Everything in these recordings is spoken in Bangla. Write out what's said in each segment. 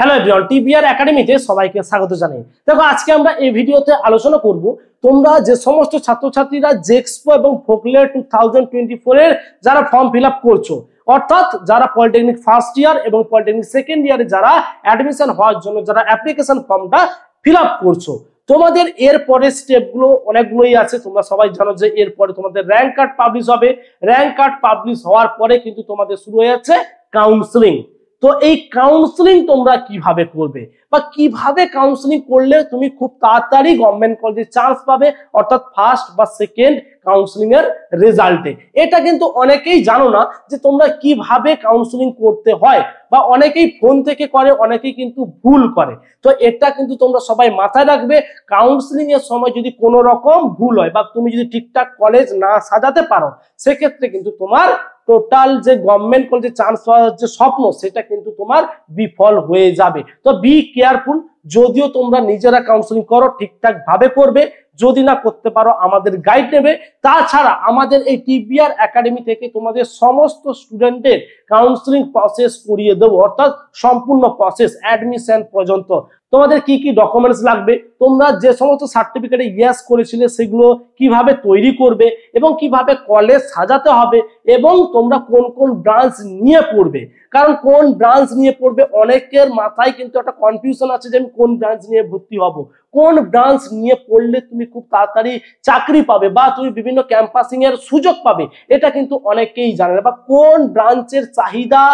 হ্যালো এভরিওয়ান, টিবিআর একাডেমিতে সবাইকে স্বাগত জানাই। দেখো, আজকে আমরা এই ভিডিওতে আলোচনা করব তোমরা যে সমস্ত ছাত্রছাত্রীরা জেক্সপো এবং ফোকলেয়ার 2024 এর যারা ফর্ম ফিল আপ করছো, অর্থাৎ যারা পলিটেকনিক ফার্স্ট ইয়ার এবং পলিটেকনিক সেকেন্ড ইয়ারে যারা অ্যাডমিশন হওয়ার জন্য যারা অ্যাপ্লিকেশন ফর্মটা ফিল আপ করছো, তোমাদের এরপরে স্টেপগুলো অনেকগুলোই আছে। তোমরা সবাই জানো যে এরপরে তোমাদের র্যাঙ্ক কার্ড পাবলিশ হবে। র্যাঙ্ক কার্ড পাবলিশ হওয়ার পরে কিন্তু তোমাদের শুরু হয়ে যাচ্ছে কাউন্সেলিং। তো এই কাউন্সেলিং তোমরা কিভাবে করবে বা কিভাবে কাউন্সেলিং করলে তুমি খুব তাড়াতাড়ি গভর্নমেন্ট কলেজে চান্স পাবে, অর্থাৎ ফার্স্ট বা সেকেন্ড কাউন্সেলিং এর রেজাল্টে। এটা কিন্তু অনেকেই জানো না যে তোমরা কিভাবে কাউন্সেলিং করতে হয়, বা অনেকেই ফোন থেকে করে, অনেকেই কিন্তু ভুল করে। তো এটা কিন্তু তোমরা সবাই মাথায় রাখবে। কাউন্সেলিং এর সময় যদি কোনো রকম ভুল হয় বা তুমি যদি ঠিকঠাক কলেজ না সাজাতে পারো, সেক্ষেত্রে কিন্তু তোমার টোটাল যে গভর্নমেন্ট কলেজে চান্স পাওয়ার যে স্বপ্ন, সেটা কিন্তু তোমার বিফল হয়ে যাবে। তো বি কেয়ারফুল। যদিও তোমরা নিজেরা কাউন্সেলিং করো, ঠিকঠাক ভাবে করবে। যদি না করতে পারো আমাদের গাইড নেবে। তাছাড়া আমাদের এই টিবিআর একাডেমি থেকে তোমাদের সমস্ত স্টুডেন্টের কাউন্সেলিং প্রসেস করিয়ে দেবো, অর্থাৎ সম্পূর্ণ প্রসেস অ্যাডমিশন পর্যন্ত। তোমাদের কি কি ডকুমেন্টস লাগবে, তোমরা যে সমস্ত সার্টিফিকেটে ইয়েস করেছিলে সেগুলো কিভাবে তৈরি করবে, এবং কিভাবে কলেজ সাজাতে হবে, এবং তোমরা কোন কোন ব্রাঞ্চ নিয়ে পড়বে। কারণ কোন ব্রাঞ্চ নিয়ে পড়বে, অনেকের মাথায় কিন্তু একটা কনফিউশন আছে যে আমি কোন ব্রাঞ্চ নিয়ে ভর্তি হব, কোন ব্রাঞ্চ নিয়ে পড়লে তুমি খুব তাড়াতাড়ি চাকরি পাবে বা তুমি বিভিন্ন ক্যাম্পাসিং এর সুযোগ পাবে, এটা কিন্তু অনেকেই জানে না। বা কোন ব্রাঞ্চের চাহিদা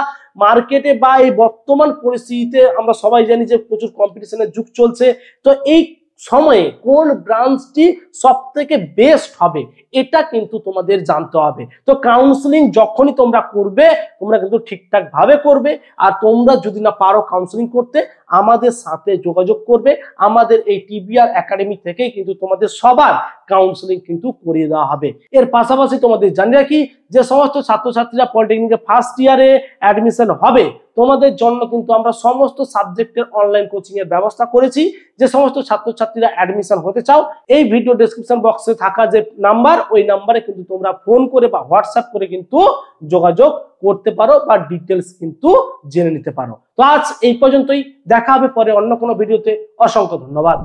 মার্কেটে বা এই বর্তমান পরিস্থিতিতে আমরা সবাই জানি যে প্রচুর কম্পিটিশনের যুগ চলছে। তো এই সময়ে কোন ব্রাঞ্চটি সব থেকে বেস্ট হবে, এটা কিন্তু তোমাদের জানতে হবে। তো কাউন্সেলিং যখনই তোমরা করবে, তোমরা কিন্তু ঠিকঠাক ভাবে করবে। আর তোমরা যদি না পারো কাউন্সেলিং করতে, আমাদের সাথে যোগাযোগ করবে। আমাদের এই টিবিআর একাডেমি থেকেই কিন্তু তোমাদের সবার কাউন্সেলিং কিন্তু করিয়ে দেওয়া হবে। এর পাশাপাশি তোমাদের জানিয়ে রাখি, যে সমস্ত ছাত্রছাত্রীরা পলিটেকনিকে ফার্স্ট ইয়ারে অ্যাডমিশন হবে, তোমাদের জন্য কিন্তু আমরা সমস্ত সাবজেক্টের অনলাইন কোচিং এর ব্যবস্থা করেছি। যে সমস্ত ছাত্রছাত্রীরা অ্যাডমিশন হতে চাও, এই ভিডিও ডেসক্রিপশন বক্সে থাকা যে নাম্বার, ওই নাম্বারে কিন্তু তোমরা ফোন করে বা হোয়াটসঅ্যাপ করে কিন্তু যোগাযোগ করতে পারো বা ডিটেলস কিন্তু জেনে নিতে পারো। তো আজ এই পর্যন্তই, দেখা হবে পরে অন্য কোনো ভিডিওতে। অসংখ্য ধন্যবাদ।